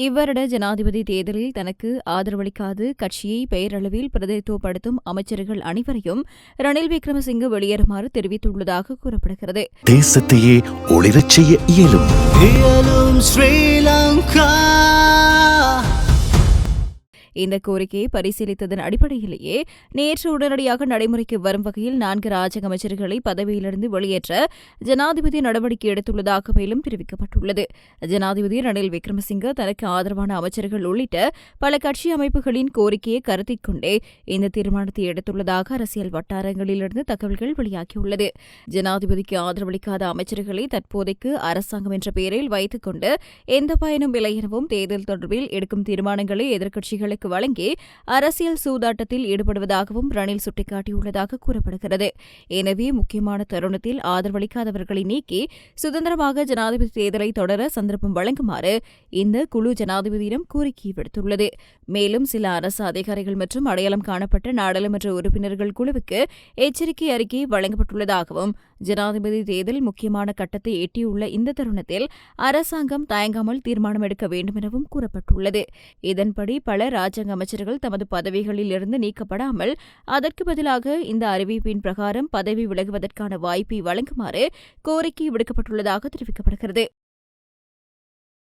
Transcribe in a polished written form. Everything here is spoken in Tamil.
இவ்வருட ஜனாதிபதி தேர்தலில் தனக்கு ஆதரவளிக்காது கட்சியை பெயரளவில் பிரதிநிதித்துவப்படுத்தும் அமைச்சர்கள் அனைவரையும் ரணில் விக்ரமசிங்கே வெளியேறுமாறு தெரிவித்துள்ளதாக கூறப்படுகிறது. தேசத்தையே ஒளிரச் செய்ய இயலும் ஸ்ரீலங்கா. இந்த கோரிக்கையை பரிசீலித்ததன் அடிப்படையிலேயே நேற்று உடனடியாக நடைமுறைக்கு வரும் வகையில் 4 ராஜக அமைச்சர்களை பதவியிலிருந்து வெளியேற்ற ஜனாதிபதி நடவடிக்கை எடுத்துள்ளதாக மேலும் தெரிவிக்கப்பட்டுள்ளது. ஜனாதிபதி ரணில் விக்ரமசிங்கே தனக்கு ஆதரவான அமைச்சர்கள் உள்ளிட்ட பல கட்சி அமைப்புகளின் கோரிக்கையை கருத்தில் கொண்டே இந்த தீர்மானத்தை எடுத்துள்ளதாக அரசியல் வட்டாரங்களிலிருந்து தகவல்கள் வெளியாகியுள்ளது. ஜனாதிபதிக்கு ஆதரவளிக்காத அமைச்சர்களை தற்போதைக்கு அரசாங்கம் என்ற பெயரில் வைத்துக் கொண்டு எந்த பயனும் இல்லை எனவும் தேர்தல் தொடர்பில் எடுக்கும் தீர்மானங்களை எதிர்க்கட்சிகளுக்கு வழங்கி அரசியல் சூதாட்டத்தில் ஈடுபடுவதாகவும் ரணில் சுட்டிக்காட்டியுள்ளதாக கூறப்படுகிறது. எனவே முக்கியமான தருணத்தில் ஆதரவளிக்காதவர்களை நீக்கி சுதந்திரமாக ஜனாதிபதி தேர்தலை தொடர சந்தர்ப்பம் வழங்குமாறு இந்த குழு ஜனாதிபதியிடம் கோரிக்கை விடுத்துள்ளது. மேலும் சில அரசு அதிகாரிகள் மற்றும் அடையாளம் காணப்பட்ட நாடாளுமன்ற உறுப்பினர்கள் குழுவுக்கு எச்சரிக்கை அறிக்கை வழங்கப்பட்டுள்ளதாகவும் ஜனாதிபதி தேர்தல் முக்கியமான கட்டத்தை எட்டியுள்ள இந்த தருணத்தில் அரசாங்கம் தயங்காமல் தீர்மானம் எடுக்க வேண்டும் எனவும் கூறப்பட்டுள்ளது. இதன்படி பல ராஜாங்க அமைச்சர்கள் தமது பதவிகளில் இருந்து நீக்கப்படாமல் அதற்கு பதிலாக இந்த அறிவிப்பின் பிரகாரம் பதவி விலகுவதற்கான வாய்ப்பை வழங்குமாறு கோரிக்கை விடுக்கப்பட்டுள்ளதாக தெரிவிக்கப்படுகிறது.